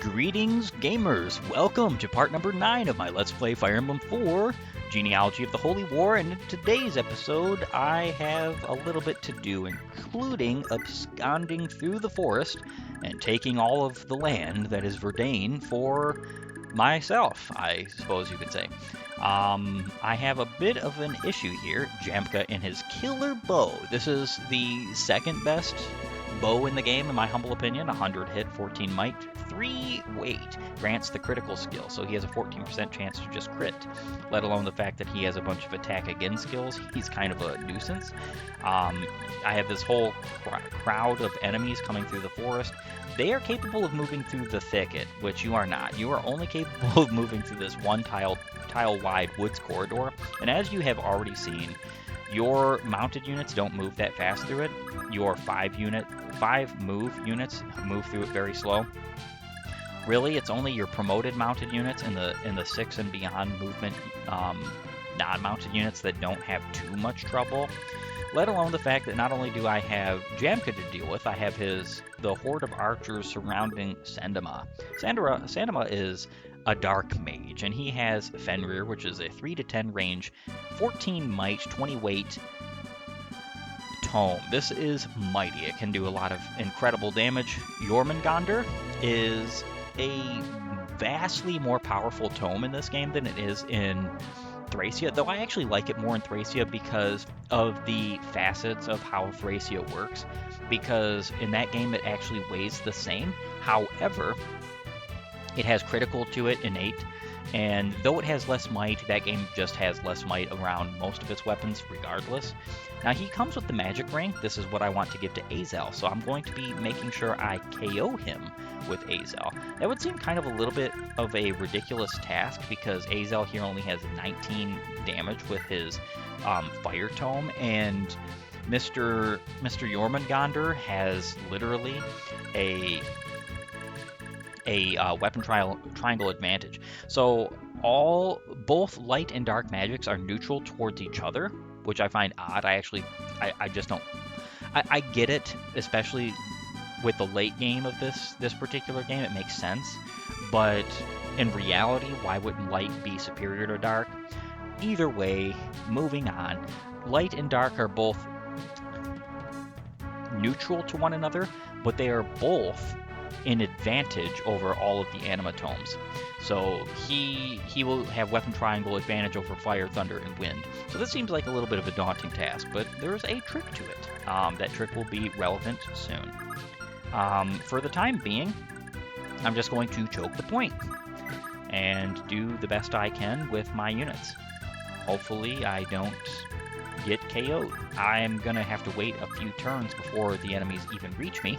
Greetings, gamers! Welcome to part number 9 of my Let's Play Fire Emblem 4, Genealogy of the Holy War, and in today's episode I have a little bit to do, including absconding through the forest and taking all of the land that is Verdane for myself, I suppose you could say. I have a bit of an issue here. Jamka and his killer bow. This is the second best bow in the game, in my humble opinion. 100 hit, 14 might, 3 weight. Grants the critical skill, so he has a 14% chance to just crit. Let alone the fact that he has a bunch of attack again skills. He's kind of a nuisance. I have this whole crowd of enemies coming through the forest. They are capable of moving through the thicket, which you are not. You are only capable of moving through this one tile-wide woods corridor, and as you have already seen, your mounted units don't move that fast through it. Your 5 move units move through it very slow. Really, it's only your promoted mounted units in the 6 and beyond movement non-mounted units that don't have too much trouble. Let alone the fact that not only do I have Jamka to deal with, I have the horde of archers surrounding Sandema. Sandema is a dark mage, and he has Fenrir, which is a 3 to 10 range, 14 might, 20 weight tome. This is mighty. It can do a lot of incredible damage. Jormungandr is a vastly more powerful tome in this game than it is in Thracia, though I actually like it more in Thracia because of the facets of how Thracia works, because in that game it actually weighs the same. However, it has critical to it, innate, and though it has less might, that game just has less might around most of its weapons regardless. Now he comes with the magic ring. This is what I want to give to Azel, so I'm going to be making sure I KO him with Azel. That would seem kind of a little bit of a ridiculous task because Azel here only has 19 damage with his fire tome, and Mr. Jormungandr has literally a weapon triangle advantage. So both light and dark magics are neutral towards each other, which I find odd. I just don't. I get it, especially with the late game of this particular game. It makes sense, but in reality, why wouldn't light be superior to dark? Either way, moving on. Light and dark are both neutral to one another, but they are both in advantage over all of the animatomes. So he will have weapon triangle advantage over fire, thunder, and wind. So this seems like a little bit of a daunting task, but there's a trick to it. That trick will be relevant soon. For the time being, I'm just going to choke the point and do the best I can with my units. Hopefully I don't get KO'd. I'm going to have to wait a few turns before the enemies even reach me.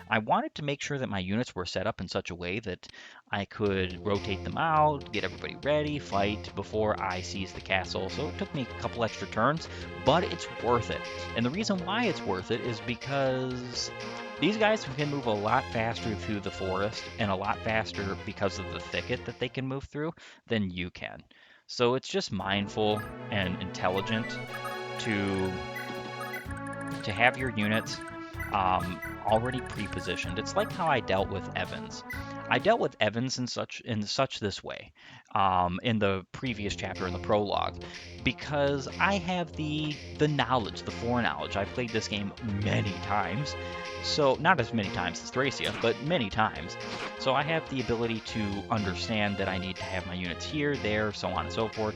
I wanted to make sure that my units were set up in such a way that I could rotate them out, get everybody ready, fight before I seize the castle. So it took me a couple extra turns, but it's worth it. And the reason why it's worth it is because these guys can move a lot faster through the forest, and a lot faster because of the thicket that they can move through than you can. So it's just mindful and intelligent to have your units already pre-positioned. It's like how I dealt with Evans. I dealt with Evans in such this way in the previous chapter in the prologue, because I have the knowledge, the foreknowledge. I've played this game many times, so not as many times as Thracia, but many times. So I have the ability to understand that I need to have my units here, there, so on and so forth.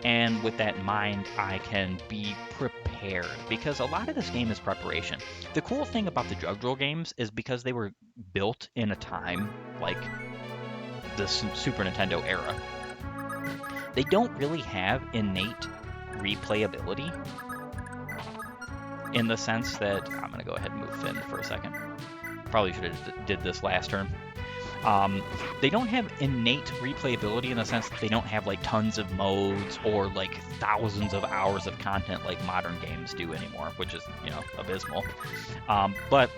And with that in mind, I can be prepared, because a lot of this game is preparation. The cool thing about the Jug Drill games is because they were built in a time like the Super Nintendo era, they don't really have innate replayability, in the sense that, I'm going to go ahead and move Finn for a second. Probably should have did this last turn. They don't have innate replayability in the sense that they don't have like tons of modes or like thousands of hours of content like modern games do anymore, which is, abysmal. But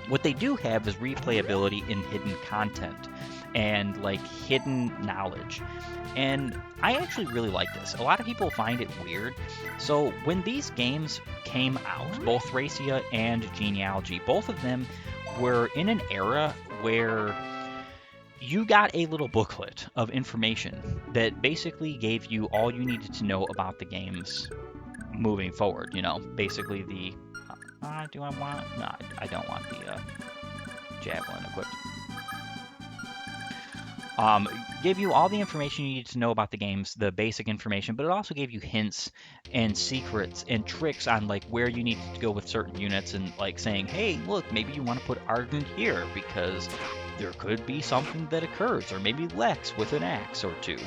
what they do have is replayability in hidden content and like hidden knowledge. And I actually really like this. A lot of people find it weird. So when these games came out, both Thracia and Genealogy, both of them were in an era where you got a little booklet of information that basically gave you all you needed to know about the games moving forward. You know, basically the do I want? No, I don't want the javelin equipped. Um, gave you all the information you needed to know about the games, the basic information, but it also gave you hints and secrets and tricks on like where you needed to go with certain units and like saying, hey, look, maybe you want to put Arden here because there could be something that occurs, or maybe Lex with an axe or two.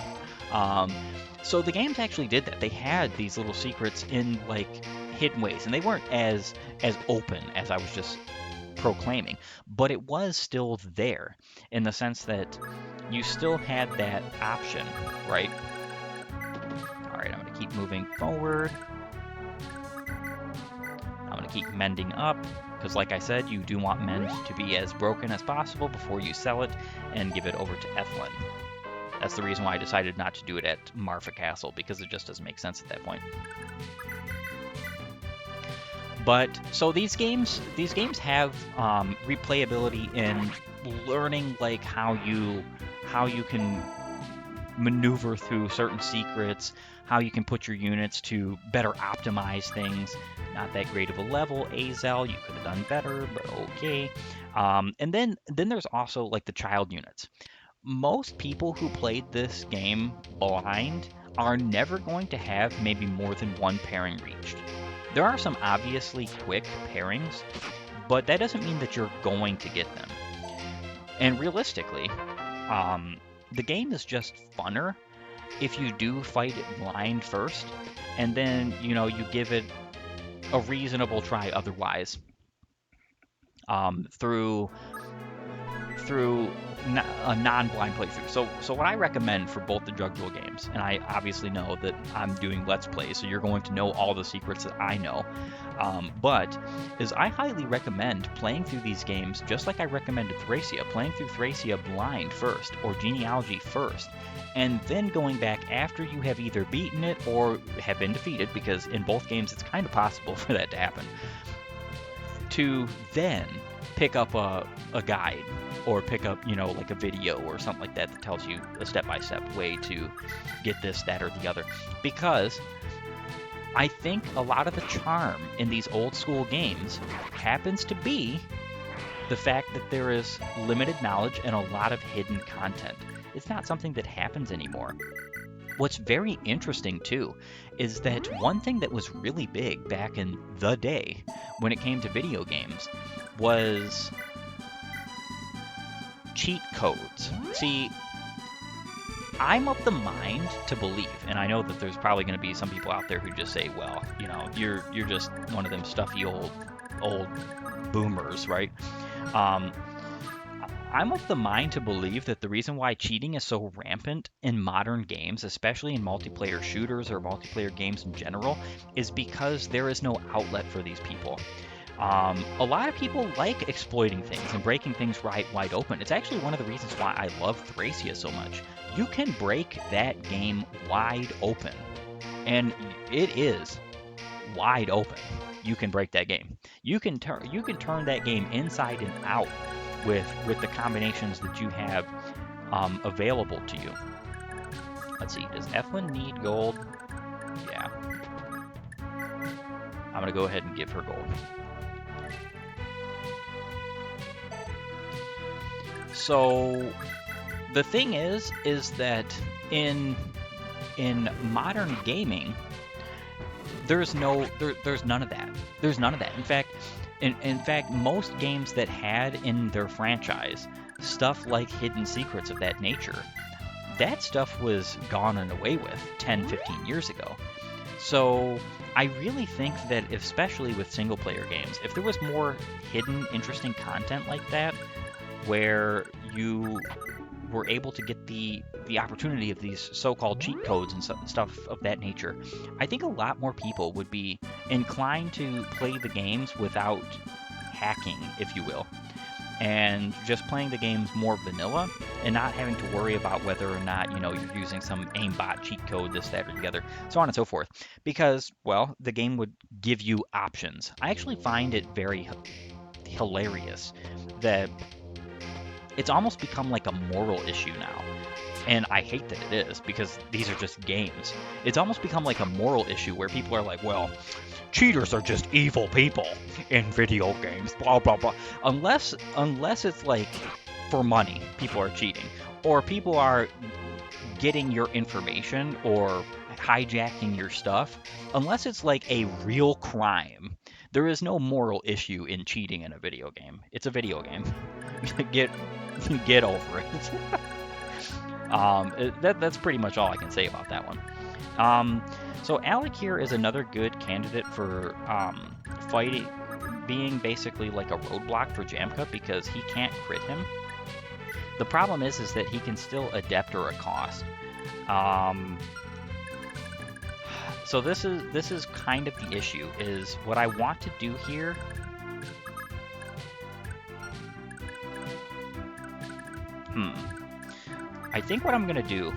Um, so the games actually did that. They had these little secrets in like hidden ways, and they weren't as open as I was just proclaiming, but it was still there in the sense that you still had that option, right? All right, I'm going to keep moving forward. I'm going to keep mending up because, like I said, you do want mend to be as broken as possible before you sell it and give it over to Ethlin. That's the reason why I decided not to do it at Marfa Castle, because it just doesn't make sense at that point. But so these games have replayability in learning like how you can maneuver through certain secrets, how you can put your units to better optimize things. Not that great of a level, Azel, you could have done better, but okay. And then there's also like the child units. Most people who played this game blind are never going to have maybe more than one pairing reached. There are some obviously quick pairings, but that doesn't mean that you're going to get them. And realistically, the game is just funner if you do fight it blind first, and then, you know, you give it a reasonable try otherwise, through a non-blind playthrough. So what I recommend for both the Drug Duel games, and I obviously know that I'm doing Let's Play, so you're going to know all the secrets that I know, but is I highly recommend playing through these games just like I recommended Thracia, playing through Thracia blind first, or Genealogy first, and then going back after you have either beaten it or have been defeated, because in both games it's kind of possible for that to happen, to then pick up a guide, or pick up, you know, like a video or something like that that tells you a step-by-step way to get this, that, or the other. Because I think a lot of the charm in these old school games happens to be the fact that there is limited knowledge and a lot of hidden content. It's not something that happens anymore. What's very interesting, too, is that one thing that was really big back in the day when it came to video games was cheat codes. See, I'm of the mind to believe, and I know that there's probably going to be some people out there who just say, well, you know, you're just one of them stuffy old boomers, right? I'm of the mind to believe that the reason why cheating is so rampant in modern games, especially in multiplayer shooters or multiplayer games in general, is because there is no outlet for these people. A lot of people like exploiting things and breaking things right wide open. It's actually one of the reasons why I love Thracia so much. You can break that game wide open, and it is wide open. You can break that game. You can turn that game inside and out with the combinations that you have available to you. Let's see. Does Ethlin need gold? Yeah. I'm gonna go ahead and give her gold. So the thing is that in modern gaming, there's none of that. There's none of that. In fact, most games that had in their franchise stuff like hidden secrets of that nature, that stuff was gone and away with 10, 15 years ago. So I really think that, especially with single player games, if there was more hidden, interesting content like that, where you were able to get the opportunity of these so-called cheat codes and stuff of that nature, I think a lot more people would be inclined to play the games without hacking, if you will, and just playing the games more vanilla and not having to worry about whether or not, you know, you're using some aimbot cheat code, this, that, or the other, so on and so forth. Because, well, the game would give you options. I actually find it very hilarious that it's almost become like a moral issue now. And I hate that it is, because these are just games. It's almost become like a moral issue where people are like, well, cheaters are just evil people in video games, blah, blah, blah. Unless it's like for money, people are cheating. Or people are getting your information or hijacking your stuff. Unless it's like a real crime, there is no moral issue in cheating in a video game. It's a video game. get get over it. That's pretty much all I can say about that one. So Alec here is another good candidate for fighting, being basically like a roadblock for Jamka because he can't crit him. The problem is that he can still adept or accost. So this is kind of the issue. Is what I want to do here. I think what I'm going to do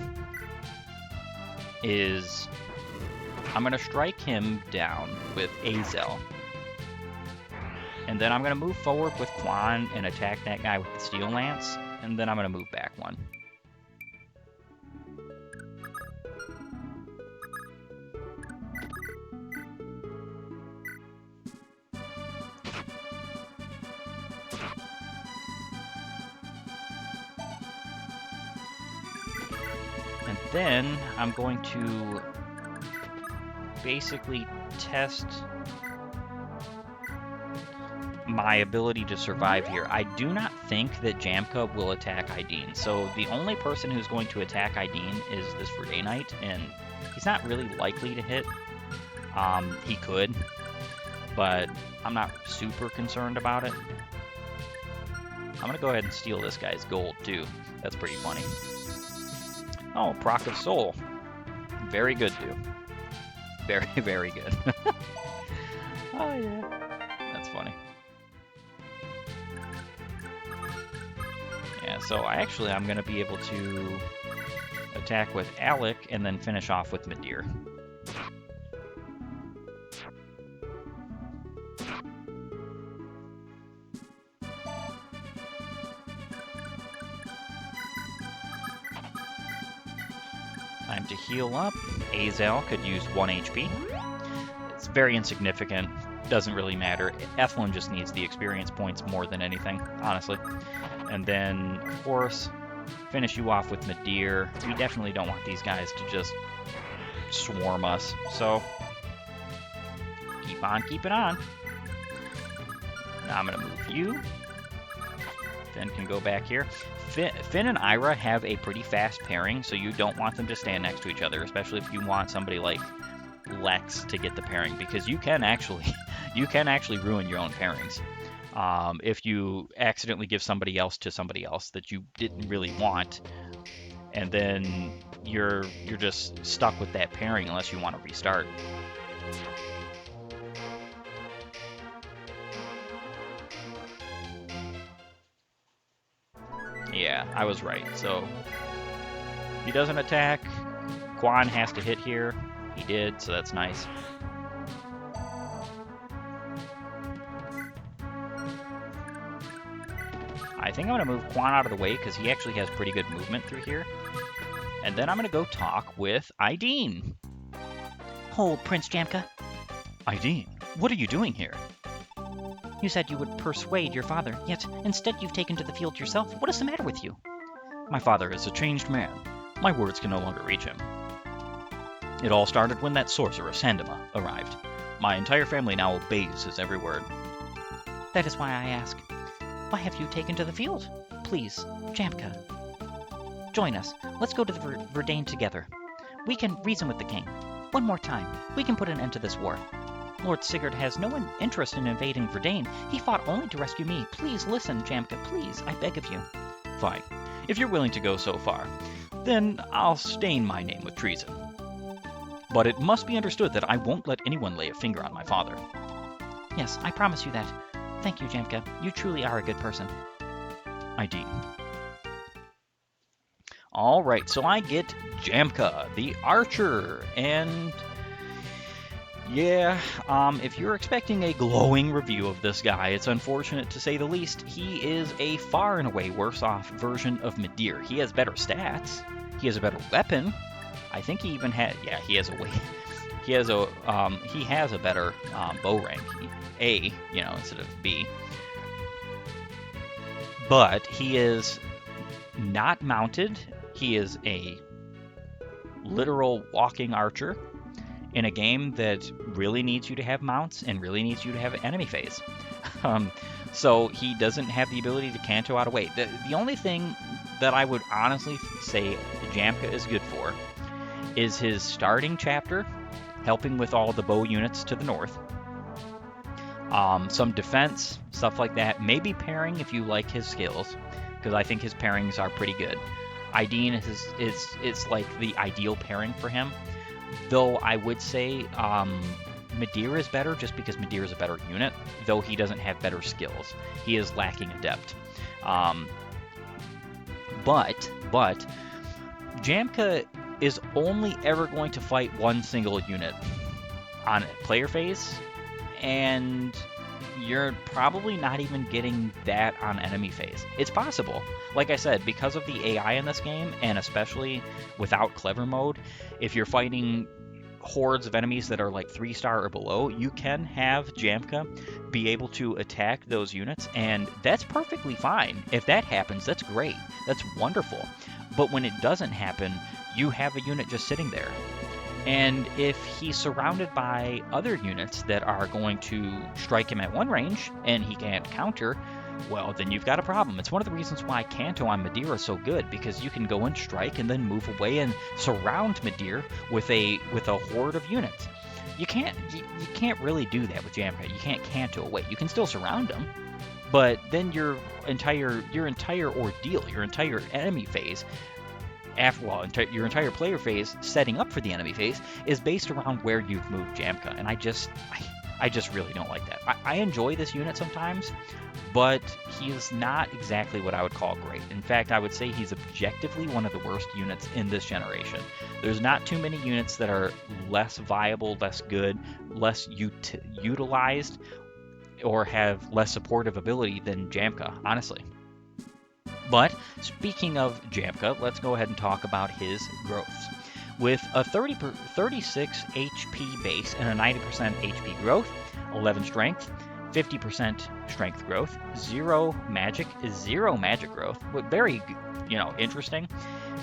is I'm going to strike him down with Azel. And then I'm going to move forward with Quan and attack that guy with the Steel Lance. And then I'm going to move back one. Then I'm going to basically test my ability to survive here. I do not think that Jamka will attack Ideen. So the only person who's going to attack Ideen is this Verday Knight, and he's not really likely to hit. He could, but I'm not super concerned about it. I'm going to go ahead and steal this guy's gold too. That's pretty funny. Oh, Proc of Soul. Very good, too. Very, very good. Oh, yeah. That's funny. Yeah, so I'm going to be able to attack with Alec and then finish off with Midir. Time to heal up. Azel could use 1 HP. It's very insignificant. Doesn't really matter. Ethlin just needs the experience points more than anything, honestly. And then, of course, finish you off with Midir. We definitely don't want these guys to just swarm us. So, keep on keeping on. Now I'm going to move you. Finn can go back here. Finn and Ira have a pretty fast pairing, so you don't want them to stand next to each other, especially if you want somebody like Lex to get the pairing, because you can actually ruin your own pairings. If you accidentally give somebody else to somebody else that you didn't really want, and then you're just stuck with that pairing unless you want to restart. Yeah, I was right. So he doesn't attack. Quan has to hit here. He did, so that's nice. I think I'm going to move Quan out of the way because he actually has pretty good movement through here. And then I'm going to go talk with Ideen. Hold, Prince Jamka. Ideen, what are you doing here? You said you would persuade your father, yet instead you've taken to the field yourself. What is the matter with you? My father is a changed man. My words can no longer reach him. It all started when that sorcerer, Sandema, arrived. My entire family now obeys his every word. That is why I ask. Why have you taken to the field? Please, Jamka. Join us. Let's go to the Verdane together. We can reason with the king. One more time. We can put an end to this war. Lord Sigurd has no interest in invading Verdane. He fought only to rescue me. Please listen, Jamka. Please, I beg of you. Fine. If you're willing to go so far, then I'll stain my name with treason. But it must be understood that I won't let anyone lay a finger on my father. Yes, I promise you that. Thank you, Jamka. You truly are a good person. Ideen. Alright, so I get Jamka, the archer, and Yeah, if you're expecting a glowing review of this guy, it's unfortunate to say the least. He is a far and away worse off version of Midir. He has better stats. He has a better weapon. I think he even had, yeah, he has a way, he has a better bow rank, A, instead of B. But he is not mounted. He is a literal walking archer in a game that really needs you to have mounts and really needs you to have enemy phase. So he doesn't have the ability to canto out of weight. The only thing that I would honestly say Jamka is good for is his starting chapter, helping with all the bow units to the north. Some defense, stuff like that. Maybe pairing if you like his skills, because I think his pairings are pretty good. Ideen is like the ideal pairing for him. Though I would say Midir is better just because Midir is a better unit, though he doesn't have better skills. He is lacking adept. But Jamka is only ever going to fight one single unit on player phase, and you're probably not even getting that on enemy phase. It's possible. Like I said, because of the AI in this game, and especially without clever mode, if you're fighting hordes of enemies that are like 3-star or below, you can have Jamka be able to attack those units, and that's perfectly fine. If that happens, that's great. That's wonderful. But when it doesn't happen, you have a unit just sitting there. And if he's surrounded by other units that are going to strike him at one range and he can't counter, well, then you've got a problem. It's one of the reasons why Canto on Midir is so good, because you can go and strike and then move away and surround Midir with a horde of units. You can't really do that with Jamka. You can't Canto away. You can still surround him, but then your entire ordeal, your entire enemy phase, your entire player phase setting up for the enemy phase is based around where you've moved Jamka, and I just really don't like that. I enjoy this unit sometimes, but he is not exactly what I would call great. In fact, I would say he's objectively one of the worst units in this generation. There's not too many units that are less viable, less good, less utilized, or have less supportive ability than Jamka, honestly. But speaking of Jamka, let's go ahead and talk about his growths. With a 36 HP base and a 90% HP growth, 11 strength, 50% strength growth, 0 magic growth. But very, interesting,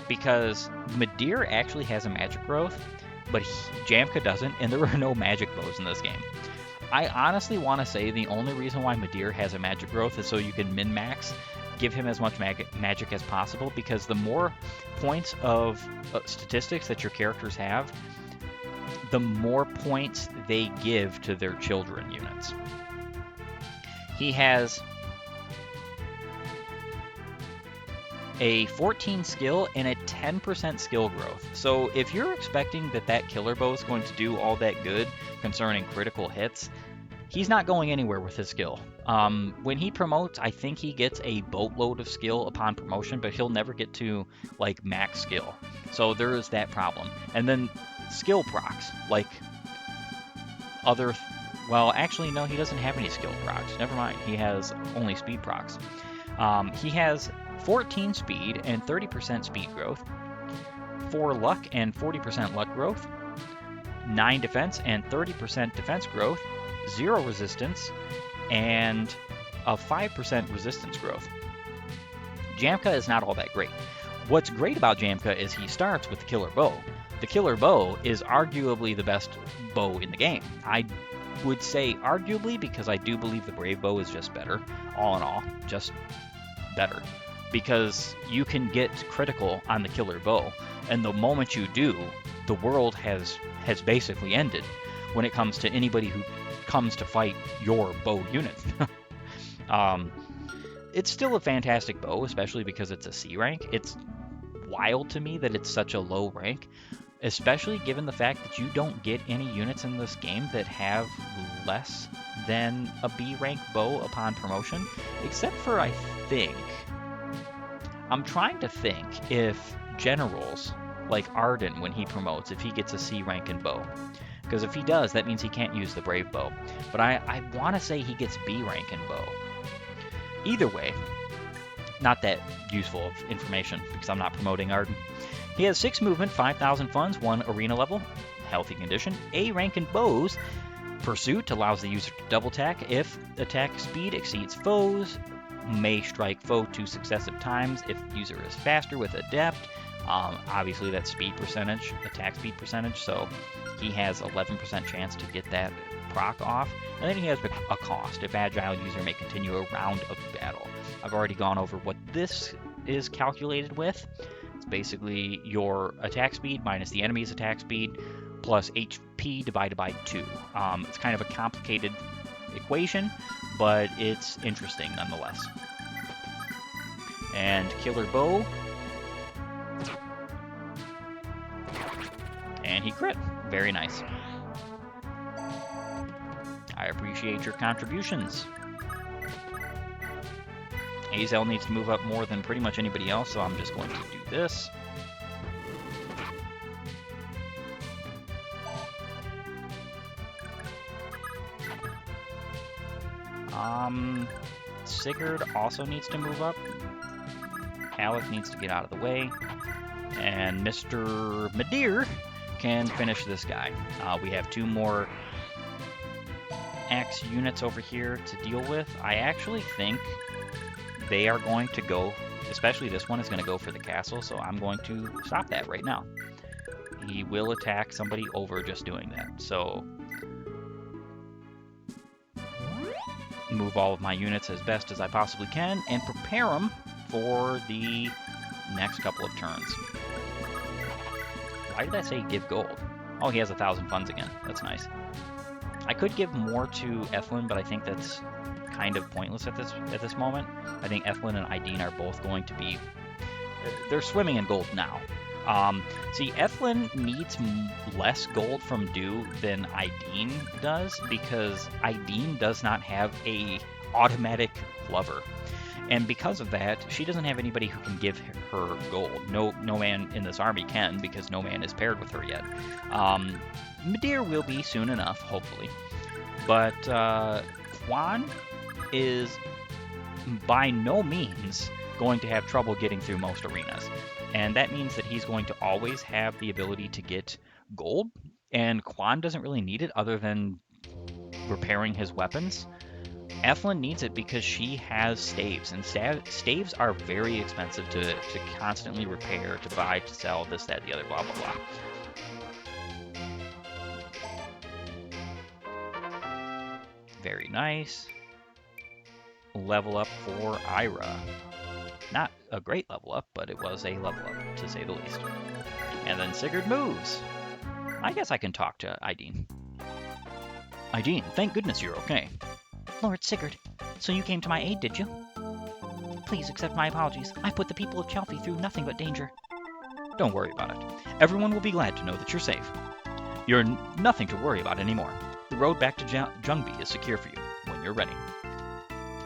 because Midir actually has a magic growth, but Jamka doesn't, and there are no magic bows in this game. I honestly want to say the only reason why Midir has a magic growth is so you can min-max, give him as much magic as possible, because the more points of statistics that your characters have, the more points they give to their children units. He has a 14 skill and a 10% skill growth. So if you're expecting that killer bow is going to do all that good concerning critical hits, he's not going anywhere with his skill. When he promotes, I think he gets a boatload of skill upon promotion, but he'll never get to like max skill. So there is that problem. And then skill procs, like well, actually, no, he doesn't have any skill procs. Never mind. He has only speed procs. He has 14 speed and 30% speed growth, 4 luck and 40% luck growth, 9 defense and 30% defense growth, 0 resistance, and a 5% resistance growth. Jamka is not all that great. What's great about Jamka is he starts with the killer bow. The killer bow is arguably the best bow in the game. I would say arguably, because I do believe the brave bow is just better. All in all, just better. Because you can get critical on the killer bow, and the moment you do, the world has basically ended when it comes to anybody who comes to fight your bow unit. It's still a fantastic bow, especially because it's a C rank. It's wild to me that it's such a low rank, especially given the fact that you don't get any units in this game that have less than a B rank bow upon promotion, except for, I'm trying to think if generals like Arden, when he promotes, if he gets a C rank in bow. Because if he does, that means he can't use the Brave Bow. But I want to say he gets B rank in Bow. Either way, not that useful of information because I'm not promoting Arden. He has 6 movement, 5,000 funds, 1 arena level, healthy condition, A rank in bows. Pursuit allows the user to double attack if attack speed exceeds foes. May strike foe 2 successive times if user is faster with adept. Obviously that's speed percentage, attack speed percentage, so he has 11% chance to get that proc off. And then he has a cost. If agile user may continue a round of battle. I've already gone over what this is calculated with. It's basically your attack speed minus the enemy's attack speed plus HP divided by 2. It's kind of a complicated equation, but it's interesting nonetheless. And Killer Bow. And he crit. Very nice. I appreciate your contributions. Azel needs to move up more than pretty much anybody else, so I'm just going to do this. Sigurd also needs to move up. Alec needs to get out of the way. And Mr. Madeir can finish this guy. We have 2 more axe units over here to deal with. I actually think they are going to go, especially this one is going to go for the castle, so I'm going to stop that right now. He will attack somebody over just doing that, so move all of my units as best as I possibly can and prepare them for the next couple of turns. Why did I say give gold? Oh, he has 1,000 funds again. That's nice. I could give more to Ethlin, but I think that's kind of pointless at this moment. I think Ethlin and Ideen are both going to be... They're swimming in gold now. See, Ethlin needs less gold from Dew than Ideen does because Ideen does not have a automatic lover. And because of that, she doesn't have anybody who can give her gold. No man in this army can because no man is paired with her yet. Madeir will be soon enough, hopefully. But Quan is by no means going to have trouble getting through most arenas. And that means that he's going to always have the ability to get gold. And Quan doesn't really need it other than repairing his weapons. Ethlin needs it because she has staves, and staves are very expensive to constantly repair, to buy, to sell, this, that, the other, blah, blah, blah. Very nice. Level up for Ira. Not a great level up, but it was a level up, to say the least. And then Sigurd moves. I guess I can talk to Ideen. Ideen, thank goodness you're okay. Lord Sigurd, so you came to my aid, did you? Please accept my apologies. I put the people of Chalfie through nothing but danger. Don't worry about it. Everyone will be glad to know that you're safe. You're nothing to worry about anymore. The road back to Jungby is secure for you when you're ready.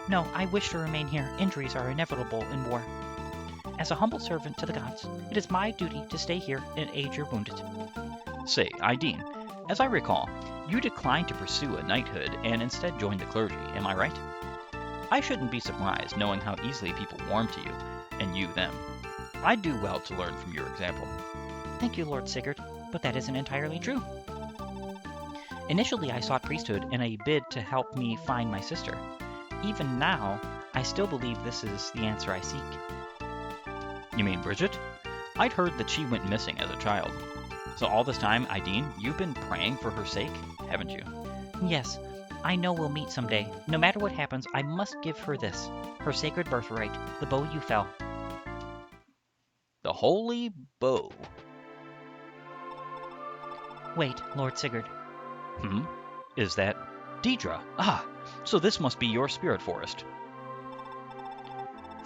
No, I wish to remain here. Injuries are inevitable in war. As a humble servant to the gods, it is my duty to stay here and aid your wounded. Say, Ideen, as I recall, you declined to pursue a knighthood and instead joined the clergy, am I right? I shouldn't be surprised knowing how easily people warm to you, and you them. I'd do well to learn from your example. Thank you, Lord Sigurd, but that isn't entirely true. Initially, I sought priesthood in a bid to help me find my sister. Even now, I still believe this is the answer I seek. You mean Bridget? I'd heard that she went missing as a child. So all this time, Ideen, you've been praying for her sake, haven't you? Yes, I know we'll meet someday. No matter what happens, I must give her this, her sacred birthright, the bow you fell. The holy bow. Wait, Lord Sigurd. Is that Deidre? Ah, so this must be your spirit forest.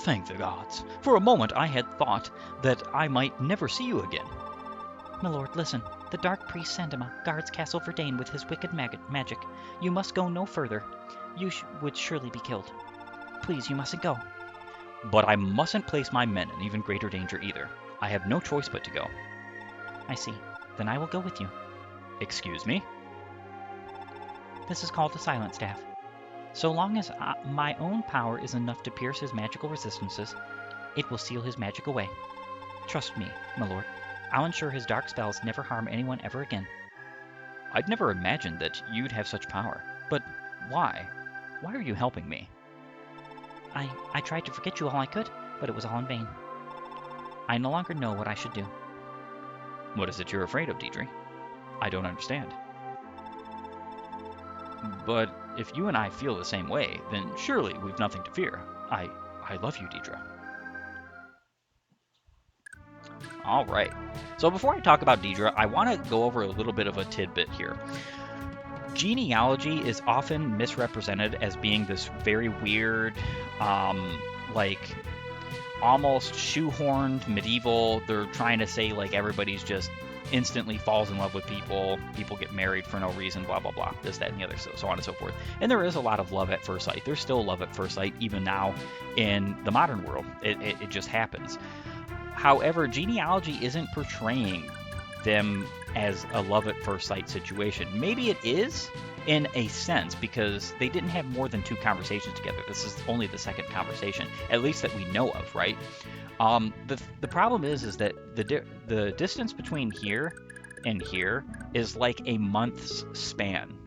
Thank the gods. For a moment I had thought that I might never see you again. My lord, listen. The dark priest Sandema guards Castle Verdane with his wicked magic. You must go no further. You would surely be killed. Please, you mustn't go. But I mustn't place my men in even greater danger either. I have no choice but to go. I see. Then I will go with you. Excuse me? This is called the Silent Staff. So long as my own power is enough to pierce his magical resistances, it will seal his magic away. Trust me, my lord. I'll ensure his dark spells never harm anyone ever again. I'd never imagined that you'd have such power. But why? Why are you helping me? I tried to forget you all I could, but it was all in vain. I no longer know what I should do. What is it you're afraid of, Deidre? I don't understand. But if you and I feel the same way, then surely we've nothing to fear. I love you, Deidre. All right. So before I talk about Deidre, I want to go over a little bit of a tidbit here. Genealogy is often misrepresented as being this very weird, like almost shoehorned medieval. They're trying to say like everybody's just instantly falls in love with people get married for no reason, blah blah blah, this, that, and the other, so on and so forth. And there is a lot of love at first sight. There's still love at first sight even now in the modern world. It just happens. However, genealogy isn't portraying them as a love at first sight situation. Maybe it is in a sense, because they didn't have more than 2 conversations together. This is only the second conversation, at least that we know of, right? The problem is that the distance between here and here is like a month's span.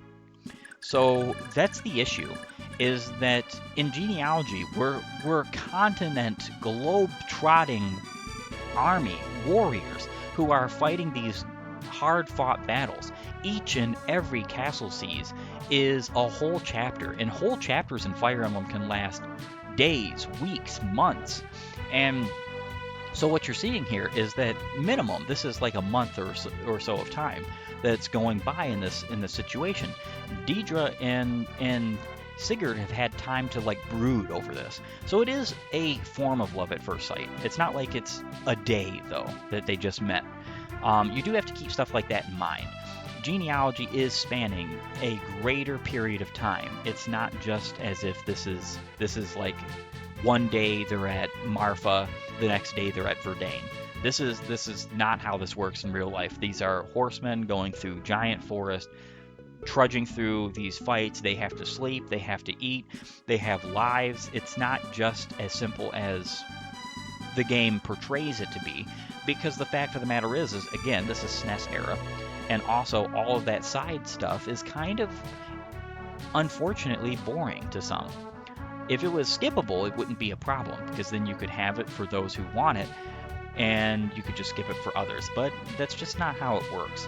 So that's the issue, is that in genealogy we're continent, globe-trotting army warriors who are fighting these hard-fought battles. Each and every castle siege is a whole chapter, and whole chapters in Fire Emblem can last days, weeks, months. And so what you're seeing here is that minimum, this is like a month or so of time that's going by in this situation. Deidre and Sigurd have had time to like brood over this. So it is a form of love at first sight. It's not like it's a day though that they just met. You do have to keep stuff like that in mind. Genealogy is spanning a greater period of time. It's not just as if this is like one day they're at Marfa, the next day they're at Verdane. This is not how this works in real life. These are horsemen going through giant forest, trudging through these fights. They have to sleep, they have to eat, they have lives. It's not just as simple as the game portrays it to be, because the fact of the matter is again, this is SNES era, and also all of that side stuff is kind of unfortunately boring to some. If it was skippable, it wouldn't be a problem, because then you could have it for those who want it, and you could just skip it for others, but that's just not how it works.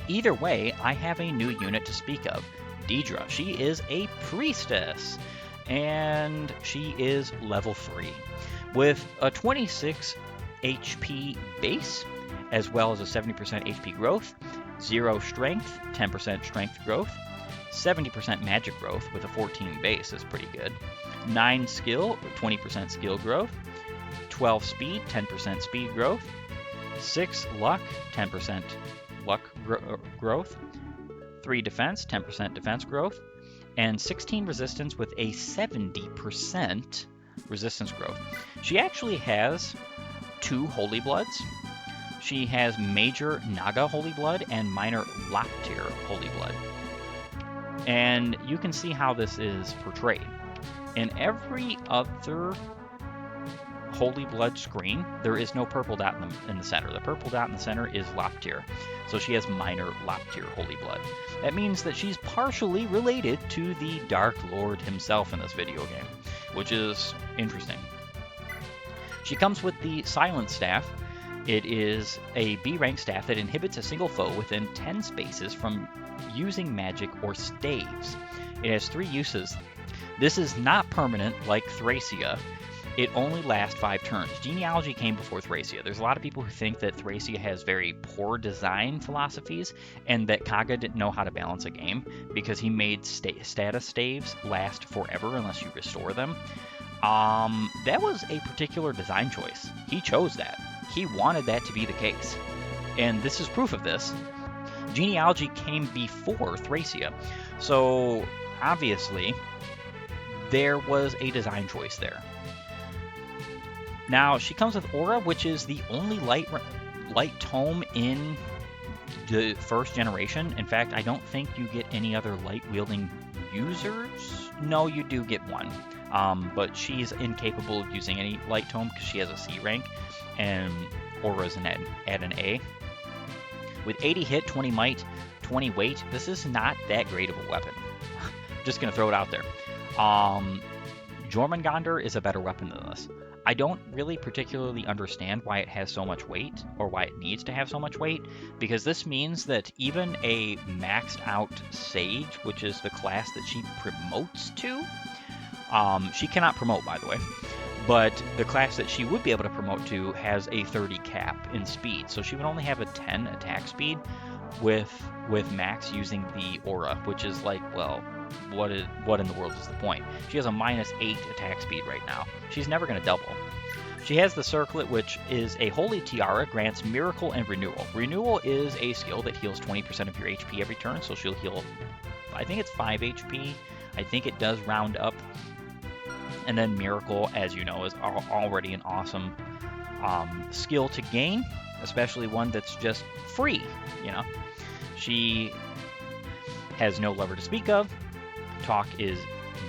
Either way, I have a new unit to speak of, Deidre. She is a priestess, and she is level 3, with a 26 HP base, as well as a 70% HP growth, 0 strength, 10% strength growth, 70% magic growth with a 14 base is pretty good, 9 skill, 20% skill growth, 12 speed, 10% speed growth, 6 luck, 10% luck growth, 3 defense, 10% defense growth, and 16 resistance with a 70% resistance growth. She actually has 2 Holy Bloods. She has Major Naga Holy Blood and Minor Laptir Holy Blood. And you can see how this is portrayed. In every other Holy Blood screen, there is no purple dot in the center. The purple dot in the center is Laptir. So she has Minor Laptir Holy Blood. That means that she's partially related to the Dark Lord himself in this video game, which is interesting. She comes with the Silent Staff. It is a B-rank staff that inhibits a single foe within 10 spaces from using magic or staves. It has 3 uses. This is not permanent like Thracia. It only lasts 5 turns. Genealogy came before Thracia. There's a lot of people who think that Thracia has very poor design philosophies and that Kaga didn't know how to balance a game because he made status staves last forever unless you restore them. That was a particular design choice. He chose that. He wanted that to be the case. And this is proof of this. Genealogy came before Thracia. So, obviously, there was a design choice there. Now, she comes with Aura, which is the only light tome in the first generation. In fact, I don't think you get any other light wielding users. No, you do get one. But she's incapable of using any light tome because she has a C rank, and Aura's at an A. With 80 hit, 20 might, 20 weight, this is not that great of a weapon. Just gonna throw it out there. Jormungandr is a better weapon than this. I don't really particularly understand why it has so much weight, or why it needs to have so much weight, because this means that even a maxed out Sage, which is the class that she promotes to, she cannot promote, by the way, but the class that she would be able to promote to has a 30 cap in speed, so she would only have a 10 attack speed with Max using the Aura, which is like, well, what in the world is the point? She has a -8 attack speed right now. She's never going to double. She has the Circlet, which is a Holy Tiara, grants Miracle and Renewal. Renewal is a skill that heals 20% of your HP every turn, so she'll heal, I think it's 5 HP. I think it does round up. And then Miracle, as you know, is already an awesome skill to gain, especially one that's just free, you know. She has no lever to speak of. Talk is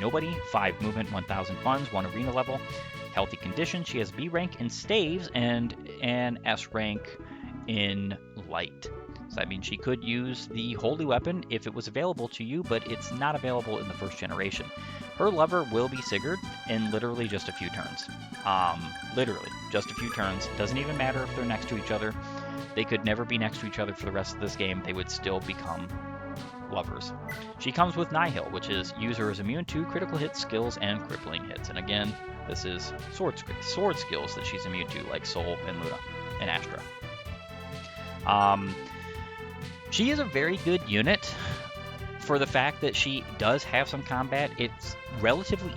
nobody. 5 movement, 1,000 funds, 1 arena level. Healthy condition. She has B rank in staves and an S rank in light. So that means she could use the holy weapon if it was available to you, but it's not available in the first generation. Her lover will be Sigurd in literally just a few turns. Literally just a few turns. Doesn't even matter if they're next to each other. They could never be next to each other for the rest of this game. They would still become lovers. She comes with Nihil, which is user is immune to critical hits, skills, and crippling hits. And again, this is sword skills that she's immune to, like Soul and Luna and Astra. She is a very good unit for the fact that she does have some combat. It's relatively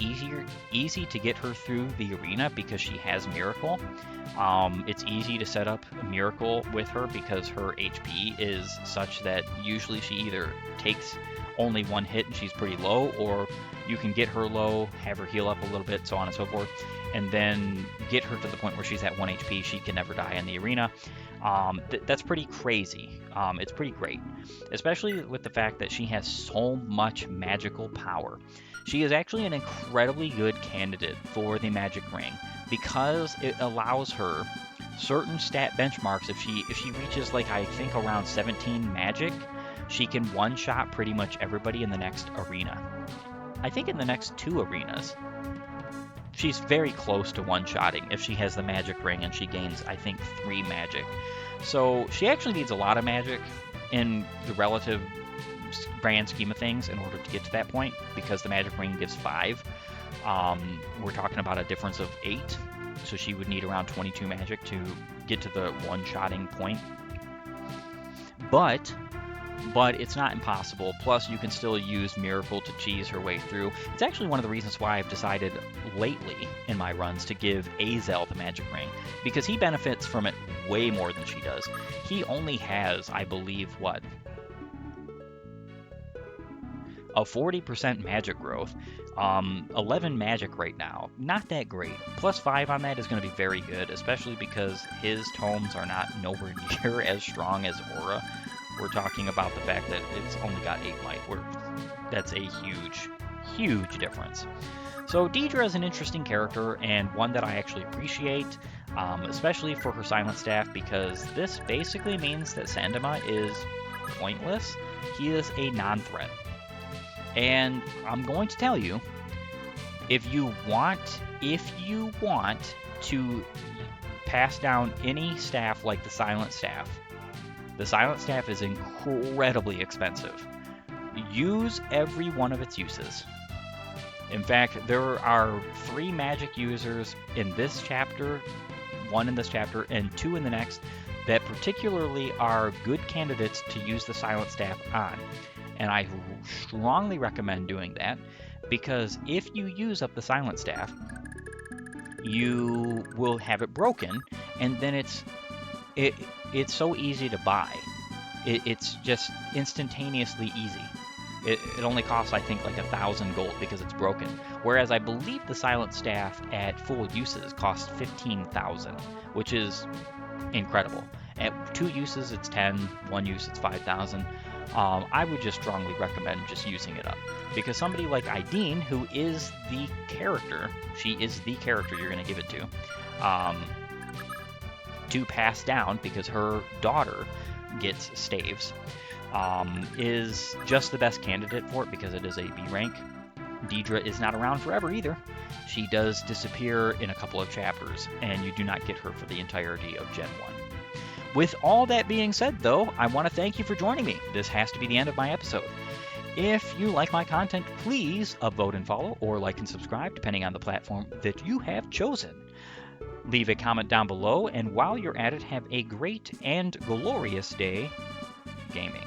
easy to get her through the arena because she has Miracle. It's easy to set up a Miracle with her because her HP is such that usually she either takes only 1 hit and she's pretty low, or you can get her low, have her heal up a little bit, so on and so forth, and then get her to the point where she's at 1 HP, she can never die in the arena. That's pretty crazy. It's pretty great, especially with the fact that she has so much magical power. She is actually an incredibly good candidate for the magic ring because it allows her certain stat benchmarks. If she reaches, like, I think around 17 magic, she can one-shot pretty much everybody in the next arena. I think in the next 2 arenas. She's very close to one-shotting if she has the magic ring and she gains, I think, 3 magic. So she actually needs a lot of magic in the relative grand scheme of things in order to get to that point, because the magic ring gives 5. We're talking about a difference of 8, so she would need around 22 magic to get to the one-shotting point. But it's not impossible. Plus, you can still use Miracle to cheese her way through. It's actually one of the reasons why I've decided lately in my runs to give Azel the magic ring, because he benefits from it way more than she does. He only has, I believe, what? A 40% magic growth, 11 magic right now. Not that great. Plus 5 on that is going to be very good, especially because his tomes are not nowhere near as strong as Aura. We're talking about the fact that it's only got 8 might. That's a huge, huge difference. So Deidre is an interesting character, and one that I actually appreciate, especially for her Silent Staff, because this basically means that Sandema is pointless. He is a non-threat. And I'm going to tell you, if you want to pass down any staff like the Silent Staff is incredibly expensive. Use every one of its uses. In fact, there are 3 magic users in this chapter, 1 in this chapter, and 2 in the next, that particularly are good candidates to use the Silent Staff on. And I strongly recommend doing that, because if you use up the Silent Staff, you will have it broken, and then it's so easy to buy. It's just instantaneously easy. It only costs, I think, like 1,000 gold because it's broken. Whereas I believe the Silent Staff at full uses costs 15,000, which is incredible. At 2 uses, it's 10. 1 use, it's 5,000. I would just strongly recommend just using it up. Because somebody like Ideen, who is the character, she is the character you're going to give it to pass down, because her daughter gets staves, is just the best candidate for it because it is a B rank. Deidre is not around forever either. She does disappear in a couple of chapters, and you do not get her for the entirety of Gen 1. With all that being said, though, I want to thank you for joining me. This has to be the end of my episode. If you like my content, please vote and follow, or like and subscribe, depending on the platform that you have chosen. Leave a comment down below, and while you're at it, have a great and glorious day gaming.